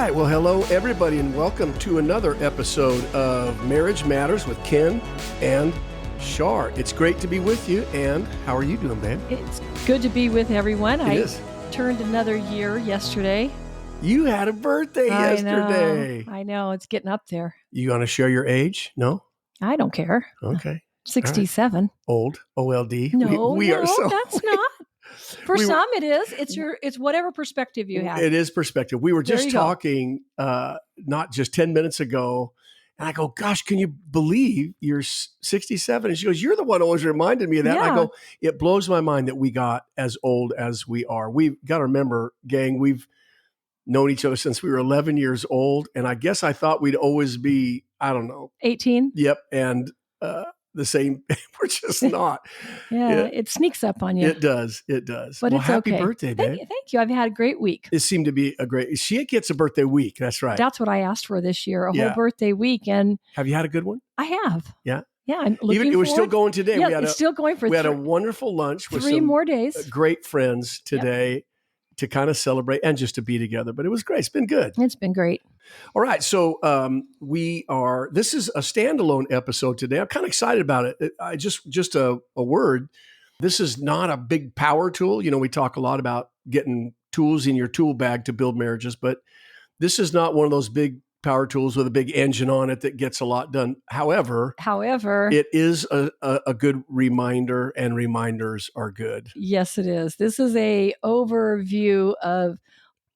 right. Well, hello, everybody, and welcome to another episode of Marriage Matters with Ken and Shar. It's great to be with you. And how are you doing, babe? It's good to be with everyone. It is. Turned another year yesterday. You had a birthday yesterday. I know. It's getting up there. You want to share your age? No? I don't care. Okay. 67. Right. Old. OLD. No, we are so that's not. For some, it is. It's whatever perspective you have. It is perspective. We were just talking not just 10 minutes ago, and I go, gosh, can you believe you're 67? And she goes, you're the one who always reminded me of that. Yeah. I go, it blows my mind that we got as old as we are. We've got to remember, gang, we've known each other since we were 11 years old. And I guess I thought we'd always be, I don't know. 18? Yep. And the same, we're just not. It sneaks up on you. It does. It does. But well, it's happy okay. birthday, babe. Thank you. I've had a great week. It seemed to be she gets a birthday week. That's right. That's what I asked for this year, a whole birthday week. And have you had a good one? I have. Yeah. Yeah, I'm looking forward. We're still going today. Yeah, it's still going for we had a wonderful lunch with 3 more days. Great friends today to kind of celebrate and just to be together. But it was great. It's been good. It's been great. All right. So this is a standalone episode today. I'm kind of excited about it. I just a word. This is not a big power tool. You know, we talk a lot about getting tools in your tool bag to build marriages, but this is not one of those big power tools with a big engine on it that gets a lot done. However, it is a good reminder, and reminders are good. Yes, it is. This is a overview of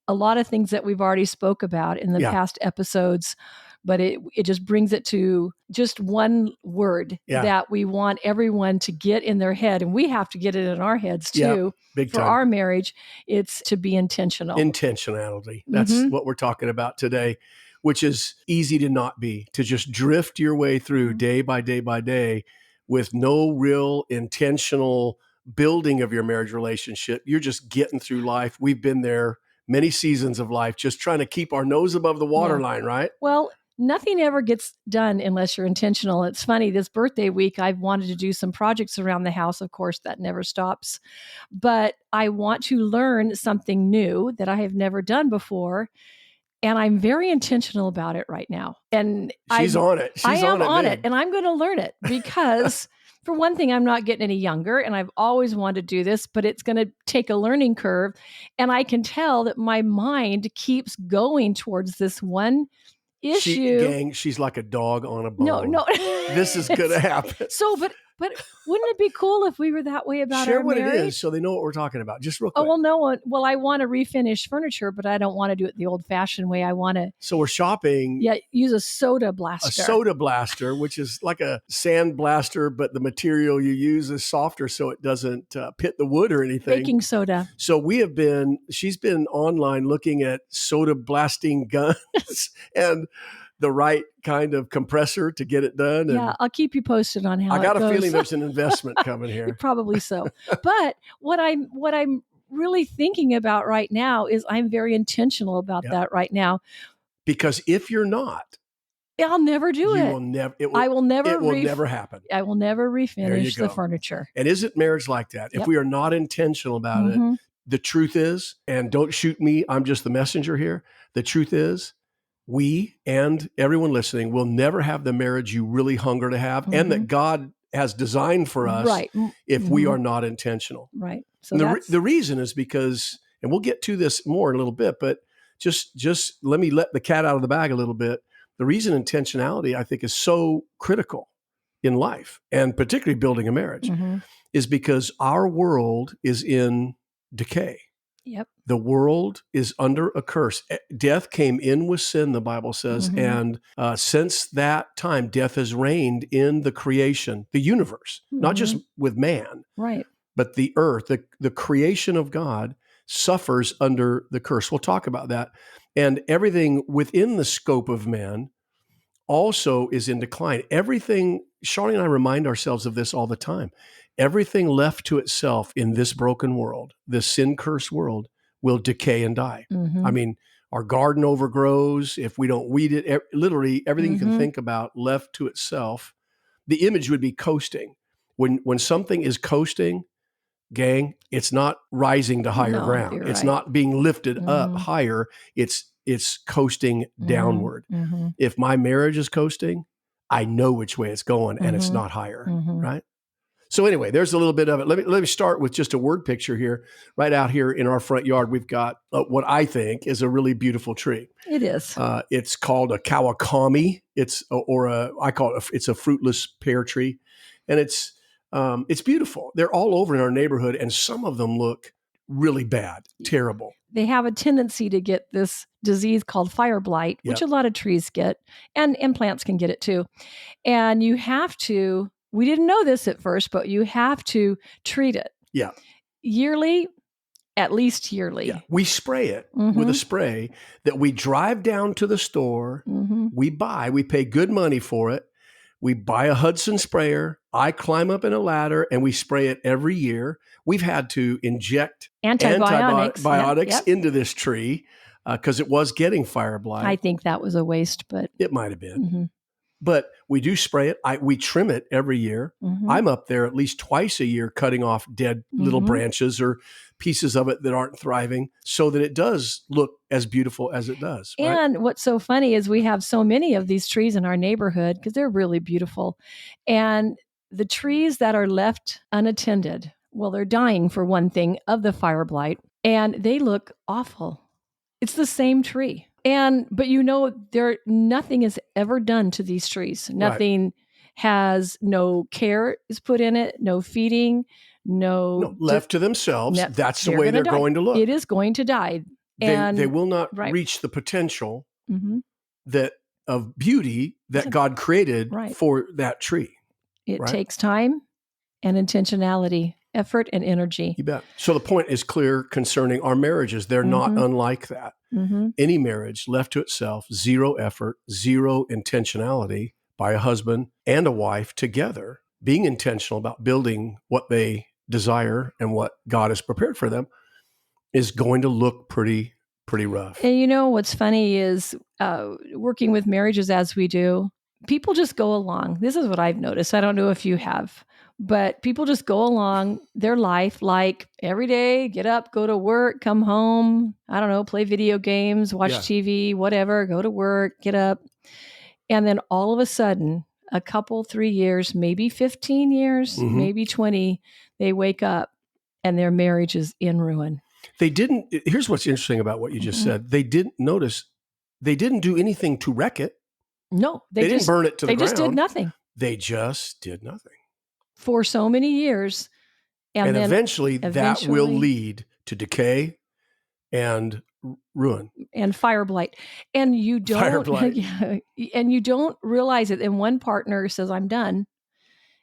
a lot of things that we've already spoke about in the past episodes, but it just brings it to just one word that we want everyone to get in their head, and we have to get it in our heads too. Big for time. Our marriage. It's to be intentional. Intentionality. That's what we're talking about today, which is easy to not be, to just drift your way through day by day by day with no real intentional building of your marriage relationship. You're just getting through life. We've been there many seasons of life, just trying to keep our nose above the waterline, right? Well, nothing ever gets done unless you're intentional. It's funny, this birthday week, I've wanted to do some projects around the house. Of course, that never stops. But I want to learn something new that I have never done before. And I'm very intentional about it right now. And She's on it. I am on it. And I'm going to learn it because for one thing, I'm not getting any younger, and I've always wanted to do this, but it's going to take a learning curve. And I can tell that my mind keeps going towards this one issue. She's like a dog on a bone. No. This is going to happen. But wouldn't it be cool if we were that way about Share our what marriage? it is so they know what we're talking about. Just real quick. Oh, well, no. Well, I want to refinish furniture, but I don't want to do it the old-fashioned way. I want to... So we're shopping... Yeah, use a soda blaster. A soda blaster, which is like a sand blaster, but the material you use is softer so it doesn't pit the wood or anything. Baking soda. So she's been online looking at soda blasting guns and the right kind of compressor to get it done. And I'll keep you posted on how I got it goes. a feeling there's an investment coming here. Probably so. But what I'm really thinking about right now is I'm very intentional about that right now. Because if you're not, I'll never do it. I will never. It will never happen. I will never refinish the furniture. And isn't marriage like that? If we are not intentional about it, the truth is, and don't shoot me, I'm just the messenger here. The truth is, we and everyone listening will never have the marriage you really hunger to have and that God has designed for us if we are not intentional. Right. So the reason is because, and we'll get to this more in a little bit, but just let me let the cat out of the bag a little bit. The reason intentionality, I think, is so critical in life, and particularly building a marriage, is because our world is in decay. Yep. The world is under a curse. Death came in with sin, the Bible says. And since that time, death has reigned in the creation, the universe, not just with man, right? But the earth, the creation of God suffers under the curse. We'll talk about that. And everything within the scope of man also is in decline. Everything, Charlie and I remind ourselves of this all the time. Everything left to itself in this broken world, this sin-cursed world, will decay and die. I mean, our garden overgrows if we don't weed it. Literally, everything you can think about left to itself. The image would be coasting. When something is coasting, gang, it's not rising to higher ground. It's not being lifted up higher. It's it's coasting downward. Mm-hmm. If my marriage is coasting, I know which way it's going, and it's not higher, right? So anyway, there's a little bit of it. Let me start with just a word picture here. Right out here in our front yard, we've got what I think is a really beautiful tree. It is. It's called a Kawakami. It's a fruitless pear tree, and it's beautiful. They're all over in our neighborhood, and some of them look really bad, terrible. They have a tendency to get this disease called fire blight, which a lot of trees get, and plants can get it too. And you have to, we didn't know this at first, but you have to treat it. Yeah. Yearly, at least yearly. Yeah. We spray it with a spray that we drive down to the store. We pay good money for it. We buy a Hudson sprayer. I climb up in a ladder and we spray it every year. We've had to inject antibiotics into this tree because it was getting fire blight. I think that was a waste, but it might have been. But we do spray it. We trim it every year. I'm up there at least twice a year cutting off dead little branches or pieces of it that aren't thriving so that it does look as beautiful as it does. Right? And what's so funny is we have so many of these trees in our neighborhood because they're really beautiful. And the trees that are left unattended, well, they're dying for one thing of the fire blight, and they look awful. It's the same tree. But nothing is ever done to these trees. Nothing has, no care is put in it, no feeding, no left to themselves. That's the way they're going to look. It is going to die. They will not reach the potential that of beauty that God created for that tree. It takes time and intentionality, effort and energy. You bet. So the point is clear concerning our marriages. They're not unlike that. Any marriage left to itself, zero effort, zero intentionality by a husband and a wife together, being intentional about building what they desire and what God has prepared for them, is going to look pretty rough. And you know what's funny is working with marriages as we do, people just go along. This is what I've noticed. I don't know if you have, but people just go along their life like every day, get up, go to work, come home, I don't know, play video games, watch TV, whatever, go to work, get up. And then all of a sudden, a couple, 3 years, maybe 15 years, maybe 20, they wake up and their marriage is in ruin. Here's what's interesting about what you just said. They didn't do anything to wreck it. No, they didn't burn it to the ground. They just did nothing. They just did nothing. For so many years. And then eventually that will lead to decay and ruin. And fire blight. And you don't and you don't realize it. And one partner says, I'm done.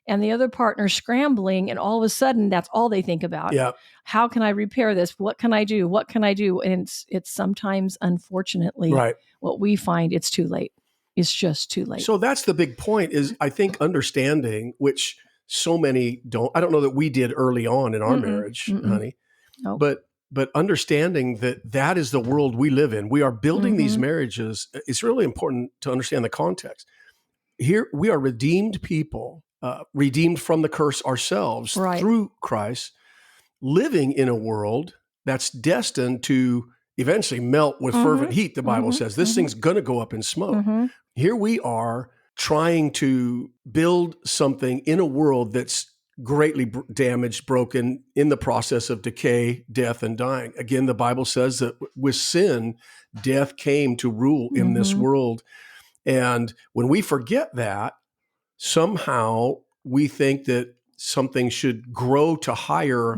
And the other partner scrambling, and all of a sudden that's all they think about. Yeah. How can I repair this? What can I do? What can I do? And it's sometimes, unfortunately, what we find, it's too late. It's just too late. So that's the big point is, I think, understanding, which so many don't. I don't know that we did early on in our marriage, honey. Nope. But understanding that is the world we live in. We are building these marriages. It's really important to understand the context. Here we are redeemed people, redeemed from the curse ourselves through Christ, living in a world that's destined to eventually melt with fervent heat, the Bible says. This thing's going to go up in smoke. Here we are trying to build something in a world that's greatly damaged, broken, in the process of decay, death, and dying. Again, the Bible says that with sin, death came to rule in this world. And when we forget that, somehow we think that something should grow to higher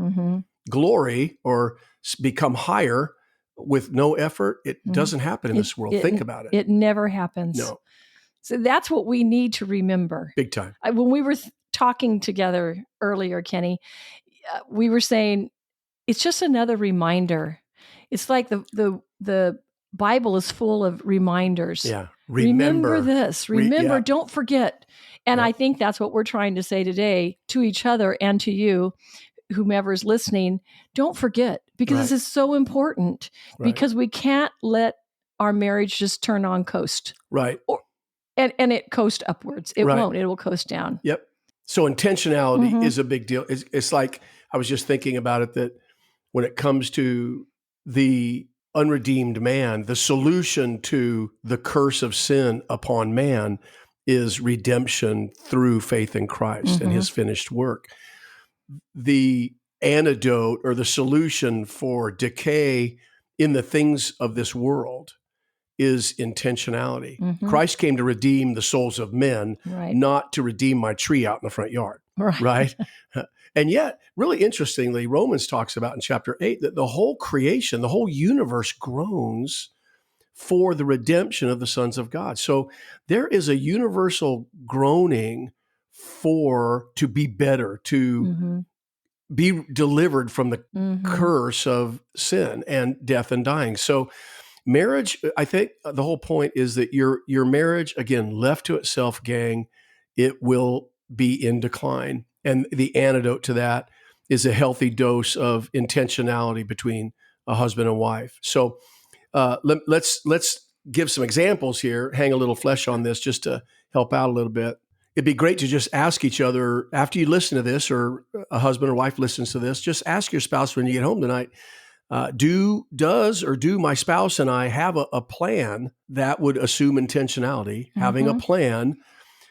glory or become higher with no effort. It doesn't happen in this world. Think about it. It never happens. No. So that's what we need to remember. Big time. When we were talking together earlier, Kenny, we were saying it's just another reminder. It's like the Bible is full of reminders. Yeah. Remember this. Remember, don't forget. And I think that's what we're trying to say today to each other and to you, whomever's listening. Don't forget, because this is so important, because we can't let our marriage just turn on coast. Right. And it coast upwards. It won't. It will coast down. Yep. So intentionality is a big deal. It's like, I was just thinking about it, that when it comes to the unredeemed man, the solution to the curse of sin upon man is redemption through faith in Christ and his finished work. The antidote or the solution for decay in the things of this world is intentionality. Christ came to redeem the souls of men, not to redeem my tree out in the front yard. Right? And yet, really interestingly, Romans talks about in chapter 8 that the whole creation, the whole universe groans for the redemption of the sons of God. So there is a universal groaning to be better, to be delivered from the curse of sin and death and dying. So marriage, I think the whole point is that your marriage, again, left to itself, gang, it will be in decline. And the antidote to that is a healthy dose of intentionality between a husband and wife. So let's give some examples here, hang a little flesh on this just to help out a little bit. It'd be great to just ask each other after you listen to this, or a husband or wife listens to this, just ask your spouse when you get home tonight, do my spouse and I have a plan that would assume intentionality, having a plan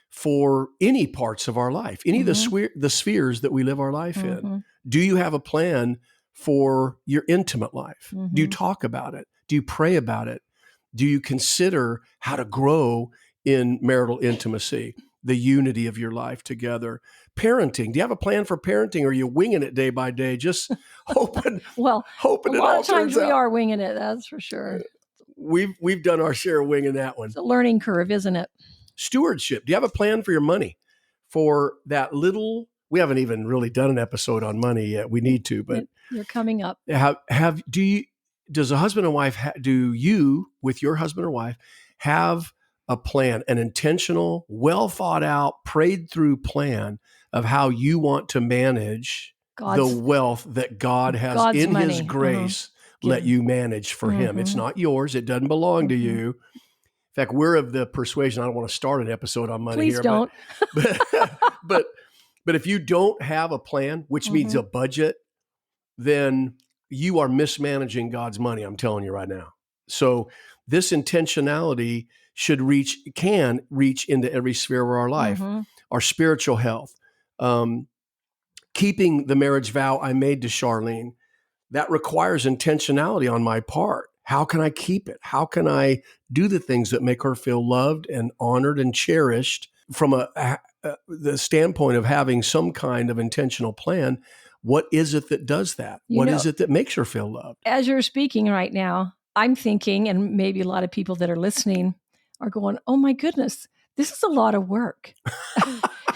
for any parts of our life, any of the spheres that we live our life in? Do you have a plan for your intimate life? Do you talk about it? Do you pray about it? Do you consider how to grow in marital intimacy, the unity of your life together? Parenting. Do you have a plan for parenting, or are you winging it day by day, just hoping well, hoping a it lot all of times turns we out? are winging it, that's for sure. We've done our share of winging that one. It's a learning curve, isn't it? Stewardship. Do you have a plan for your money? For that little, we haven't even really done an episode on money yet. We need to, but you're coming up. Does a husband and wife, do you, with your husband or wife, have a plan, an intentional, well thought out, prayed through plan of how you want to manage the wealth that God has God's in money. His grace let you manage for him? It's not yours. It doesn't belong to you. In fact, we're of the persuasion, I don't want to start an episode on money. Please here. Don't. But if you don't have a plan, which means a budget, then you are mismanaging God's money. I'm telling you right now. So this intentionality can reach into every sphere of our life, our spiritual health, keeping the marriage vow I made to Charlene. That requires intentionality on my part. How can I keep it? How can I do the things that make her feel loved and honored and cherished from the standpoint of having some kind of intentional plan? What is it that does that? What is it that makes her feel loved? As you're speaking right now, I'm thinking, and maybe a lot of people that are listening are going, oh my goodness, this is a lot of work.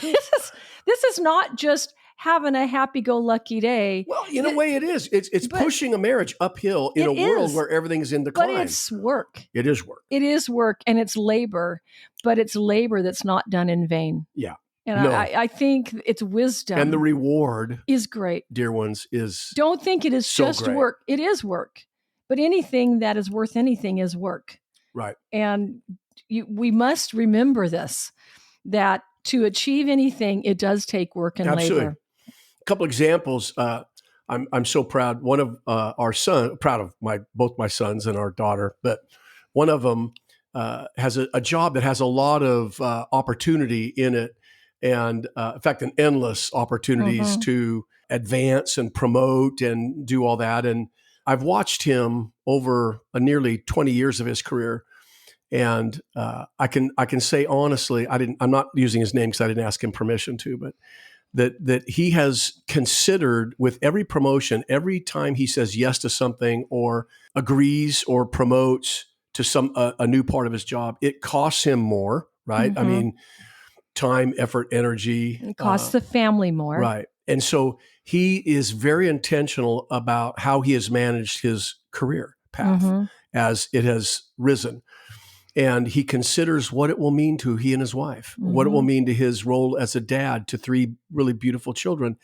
This is not just having a happy-go-lucky day. Well, in a way it is. It's pushing a marriage uphill in a world where everything is in decline. But it's work. It is work. It is work, and it's labor, but it's labor that's not done in vain. Yeah. And I think it's wisdom. And the reward is great. Dear ones, is don't think it is so just great. Work. It is work. But anything that is worth anything is work. Right. And we must remember this, that to achieve anything, it does take work and labor. A couple examples. I'm so proud. One of our son, proud of both my sons and our daughter, but one of them has a job that has a lot of opportunity in it, and in fact, an endless opportunities to advance and promote and do all that. And I've watched him over nearly 20 years of his career. And I can say honestly, I'm not using his name because I didn't ask him permission to, but that he has considered with every promotion, every time he says yes to something or agrees or promotes to a new part of his job, it costs him more, right? I mean, time, effort, energy. It costs the family more. Right. And so he is very intentional about how he has managed his career path as it has risen. And he considers what it will mean to he and his wife, what it will mean to his role as a dad to 3 really beautiful children.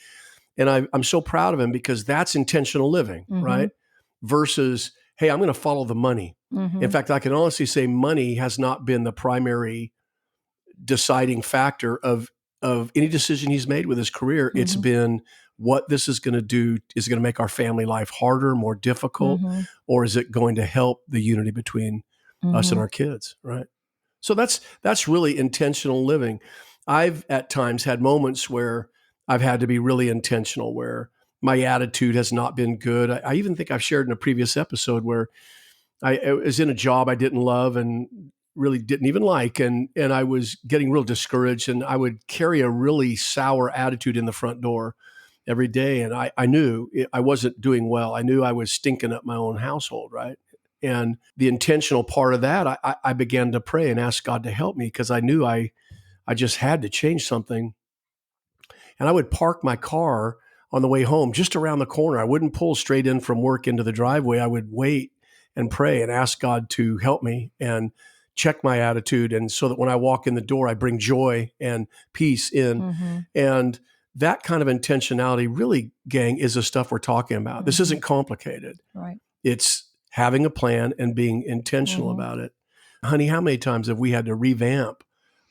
And I'm so proud of him because that's intentional living, right? Versus, hey, I'm going to follow the money. In fact, I can honestly say money has not been the primary deciding factor of any decision he's made with his career. It's been what this is going to do. Is it going to make our family life harder, more difficult, or is it going to help the unity between us and our kids, right? So that's really intentional living. I've at times had moments where I've had to be really intentional, where my attitude has not been good. I even think I've shared in a previous episode where I was in a job I didn't love and really didn't even like, and I was getting real discouraged, and I would carry a really sour attitude in the front door every day, and I knew I wasn't doing well. I knew I was stinking up my own household, right? And the intentional part of that, I began to pray and ask God to help me, because I knew I just had to change something. And I would park my car on the way home just around the corner. I wouldn't pull straight in from work into the driveway. I would wait and pray and ask God to help me and check my attitude. And so that when I walk in the door, I bring joy and peace in. And that kind of intentionality really, gang, is the stuff we're talking about. This isn't complicated. Right. It's having a plan and being intentional about it. Honey, how many times have we had to revamp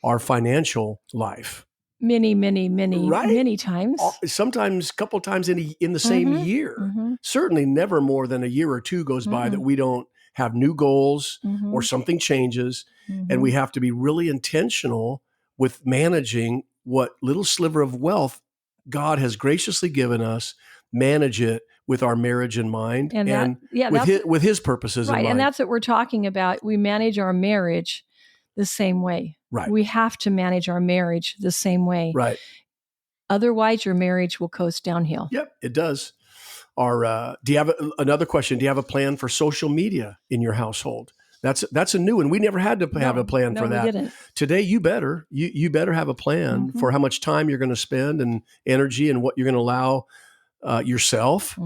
our financial life? Many, many, many, Right? many times. Sometimes a couple times in the same year. Certainly never more than a year or two goes by that we don't have new goals or something changes. And we have to be really intentional with managing what little sliver of wealth God has graciously given us, manage it with our marriage in mind and with his purposes in mind. And that's what we're talking about. We manage our marriage the same way. Right. We have to manage our marriage the same way. Right. Otherwise, your marriage will coast downhill. Yep, it does. Do you have another question? Do you have a plan for social media in your household? That's a new one. We never had to have a plan for that. We didn't. Today, you better have a plan for how much time you're going to spend and energy and what you're going to allow yourself,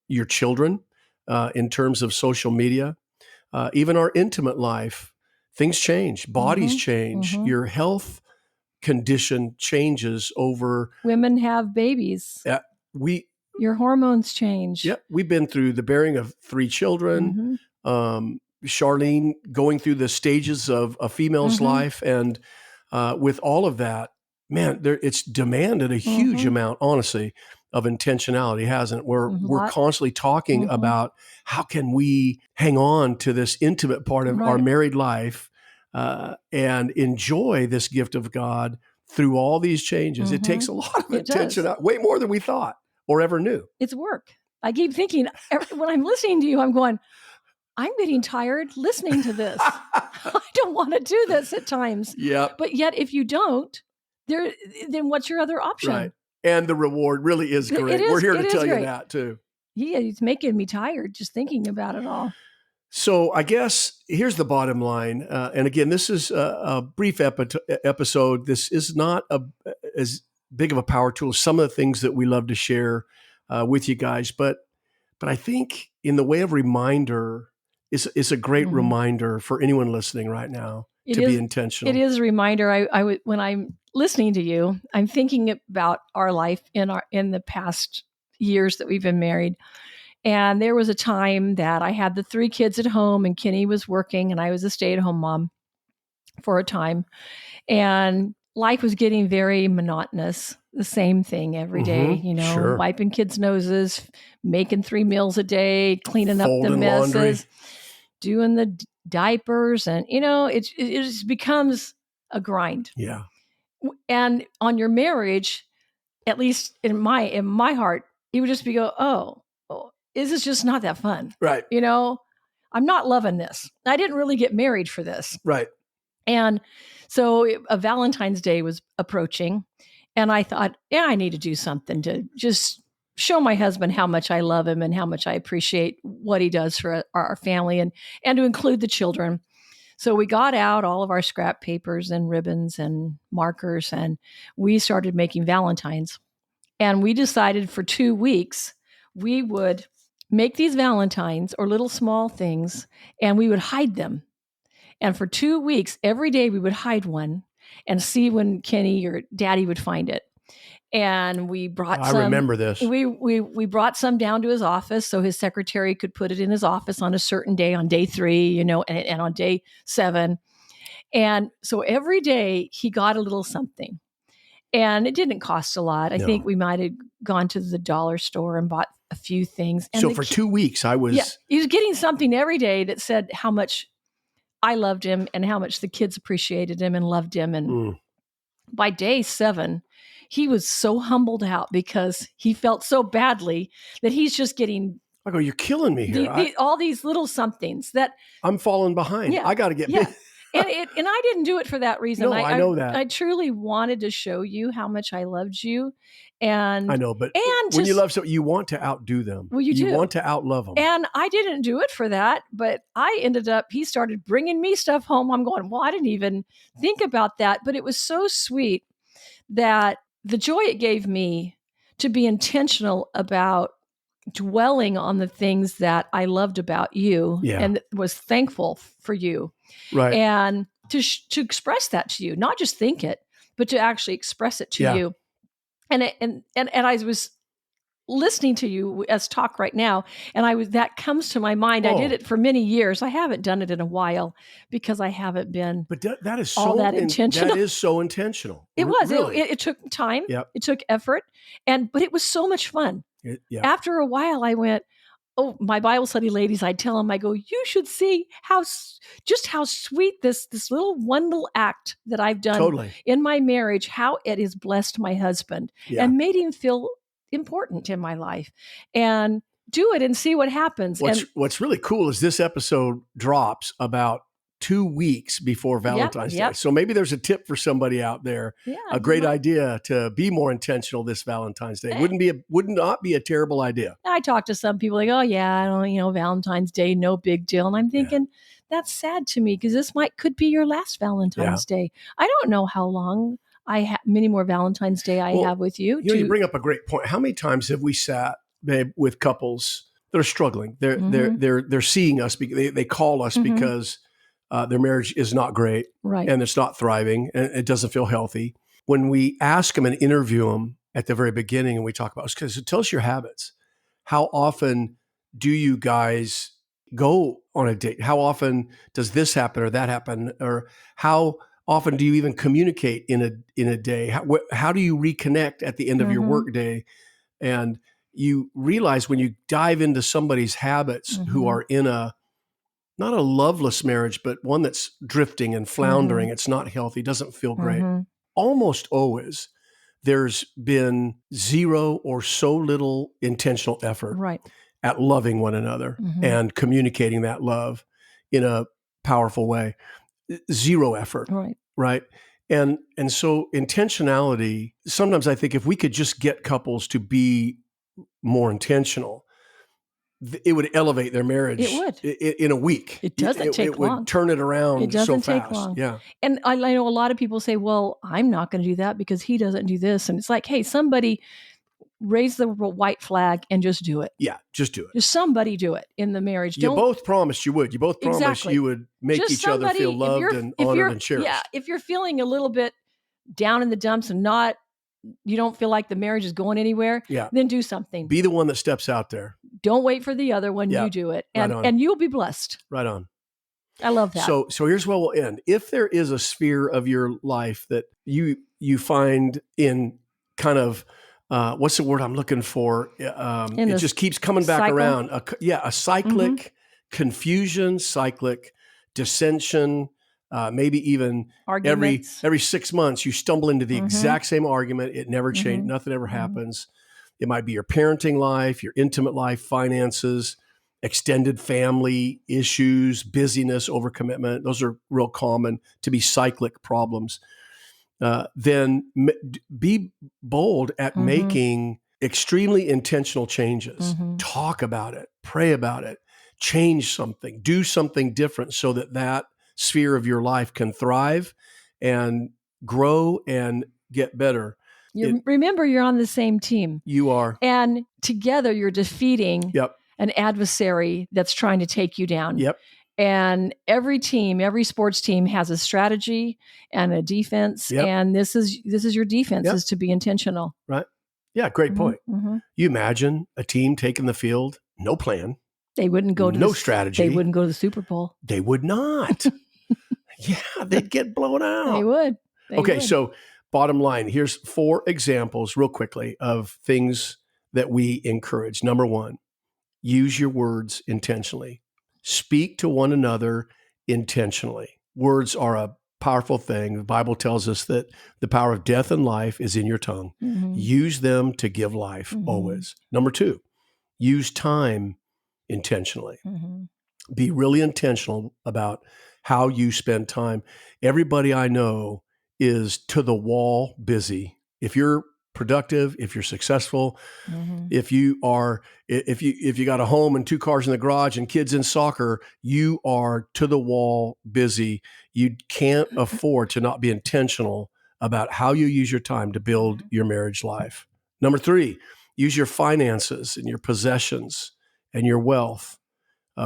your children, in terms of social media, even our intimate life. Things change, bodies change, your health condition changes over. Women have babies. Your hormones change. Yep. We've been through the bearing of 3 children. Charlene going through the stages of a female's life. And with all of that, man, it's demanded a huge amount, honestly, of intentionality, hasn't it? We're constantly talking about how can we hang on to this intimate part of our married life and enjoy this gift of God through all these changes. It takes a lot of attention, way more than we thought or ever knew. It's work. I keep thinking, when I'm listening to you, I'm going, I'm getting tired listening to this. I don't want to do this at times. Yeah. But yet, if you don't, then what's your other option? Right. And the reward really is great. We're here to tell you that too. Yeah, it's making me tired just thinking about it all. So I guess here's the bottom line. And again, this is a brief episode. This is not as big of a power tool as some of the things that we love to share with you guys. But I think in the way of reminder, it's a great reminder for anyone listening right now to be intentional. It is a reminder. When I'm listening to you, I'm thinking about our life in the past years that we've been married. And there was a time that I had the 3 kids at home and Kenny was working and I was a stay-at-home mom for a time. And life was getting very monotonous, the same thing every day, wiping kids' noses, making 3 meals a day, cleaning up the messes, laundry, doing the diapers. And, it just becomes a grind. Yeah. And on your marriage, at least in my heart, it would just be this is just not that fun. Right. I'm not loving this. I didn't really get married for this. Right. And so a Valentine's Day was approaching and I thought, I need to do something to just show my husband how much I love him and how much I appreciate what he does for our family and to include the children. So we got out all of our scrap papers and ribbons and markers and we started making Valentines. And we decided for 2 weeks, we would make these Valentines or little small things and we would hide them. And for 2 weeks, every day we would hide one and see when Kenny or Daddy would find it. And we brought some. I remember this. We brought some down to his office so his secretary could put it in his office on a certain day, on day 3, and on day 7. And so every day he got a little something. And it didn't cost a lot. I think we might have gone to the dollar store and bought a few things. And so for 2 weeks, I was... he was getting something every day that said how much I loved him and how much the kids appreciated him and loved him. And by day 7, he was so humbled out because he felt so badly that he's just getting... I go, you're killing me here. All these little somethings that... I'm falling behind. I got to get big. And I didn't do it for that reason. No, I know that. I truly wanted to show you how much I loved you. And I know, but when you love something, you want to outdo them. Well, you do. You want to outlove them. And I didn't do it for that, but he started bringing me stuff home. I'm going, well, I didn't even think about that. But it was so sweet that the joy it gave me to be intentional about dwelling on the things that I loved about you and was thankful for you. Right. And to express that to you, not just think it, but to actually express it to you. And I was listening to you as talk right now, and that comes to my mind. I did it for many years. I haven't done it in a while because I haven't been. But that is all that intentional. That is so intentional. It was. Really. It took time. Yep. It took effort, but it was so much fun. After a while, I went, my Bible study ladies, I tell them, I go, you should see how sweet this little act that I've done in my marriage, how it has blessed my husband and made him feel important in my life. And do it and see what happens. What's really cool is this episode drops about 2 weeks before Valentine's Day. So maybe there's a tip for somebody out there. A great idea to be more intentional this Valentine's Day. Would not be a terrible idea. I talk to some people like, Valentine's Day, no big deal. And I'm thinking, that's sad to me because this could be your last Valentine's Day. I don't know how long many more Valentine's Day I have with you. You bring up a great point. How many times have we sat, babe, with couples that are struggling? They're seeing us. They call us because their marriage is not great, and it's not thriving, and it doesn't feel healthy. When we ask them and interview them at the very beginning, and we talk about, because tell us your habits. How often do you guys go on a date? How often does this happen or that happen? Or how often do you even communicate in a day? How do you reconnect at the end of your work day? And you realize when you dive into somebody's habits who are in not a loveless marriage, but one that's drifting and floundering. It's not healthy, doesn't feel great. Almost always, there's been zero or so little intentional effort at loving one another and communicating that love in a powerful way. Zero effort, right? And so intentionality, sometimes I think if we could just get couples to be more intentional, it would elevate their marriage. It would. In a week. It doesn't take long. It would turn it around so fast. It doesn't take long. Yeah. And I know a lot of people say, well, I'm not going to do that because he doesn't do this. And it's like, hey, somebody raise the white flag and just do it. Yeah, just do it. Just somebody do it in the marriage. You both promised you would. You both promised you would make each other feel loved and honored and cherished. Yeah, if you're feeling a little bit down in the dumps and you don't feel like the marriage is going anywhere, then do something. Be the one that steps out there. Don't wait for the other one. You do it. And you'll be blessed. Right on. I love that. So here's where we'll end. If there is a sphere of your life that you find in kind of, what's the word I'm looking for? It just keeps coming back around. A cyclic confusion, cyclic dissension, maybe even every 6 months you stumble into the exact same argument. It never changed. Nothing ever happens. It might be your parenting life, your intimate life, finances, extended family issues, busyness, overcommitment. Those are real common to be cyclic problems. Then be bold at making extremely intentional changes. Talk about it, pray about it, change something, do something different so that sphere of your life can thrive and grow and get better. Remember, you're on the same team. You are. And together you're defeating an adversary that's trying to take you down. And every sports team has a strategy and a defense. And this is your defense, is to be intentional. Right. Yeah, great point. You imagine a team taking the field, no plan. They wouldn't go to strategy. They wouldn't go to the Super Bowl. They would not. They'd get blown out. They would. So bottom line, here's 4 examples real quickly of things that we encourage. Number 1, use your words intentionally. Speak to one another intentionally. Words are a powerful thing. The Bible tells us that the power of death and life is in your tongue. Mm-hmm. Use them to give life always. Number 2, use time intentionally. Be really intentional about how you spend time. Everybody I know is to the wall busy. If you're productive, if you're successful, if you got a home and 2 cars in the garage and kids in soccer, you are to the wall busy. You can't afford to not be intentional about how you use your time to build your marriage life. Number 3, use your finances and your possessions and your wealth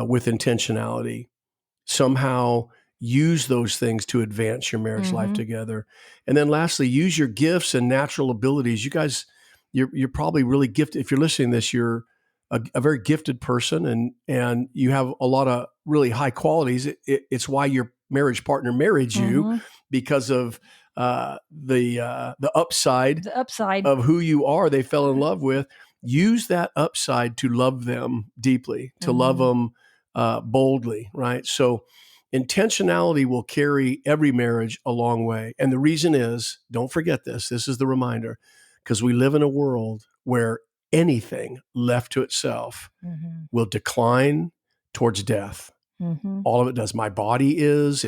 with intentionality. Somehow use those things to advance your marriage life together. And then lastly, use your gifts and natural abilities. You guys, you're probably really gifted. If you're listening to this, you're a very gifted person and you have a lot of really high qualities. It's why your marriage partner married you, because of the upside of who you are, they fell in love with. Use that upside to love them deeply, to love them boldly, right? So intentionality will carry every marriage a long way. And the reason is, don't forget this is the reminder, because we live in a world where anything left to itself will decline towards death. All of it does. My body is,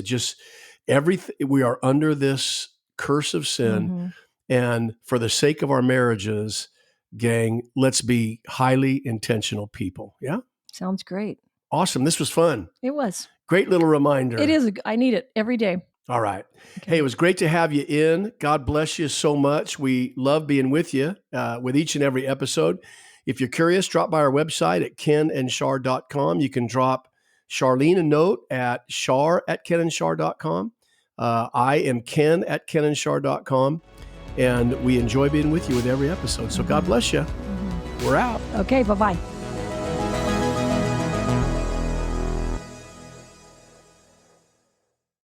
everything, we are under this curse of sin. And for the sake of our marriages, gang, let's be highly intentional people. Yeah? Sounds great. Awesome. This was fun. It was. Great little reminder. It is. I need it every day. All right. Okay. Hey, it was great to have you in. God bless you so much. We love being with you with each and every episode. If you're curious, drop by our website at kenandshar.com. You can drop Charlene a note at shar@kenandshar.com. I am Ken at kenandshar.com. And we enjoy being with you with every episode. So God bless you. We're out. Okay, bye-bye.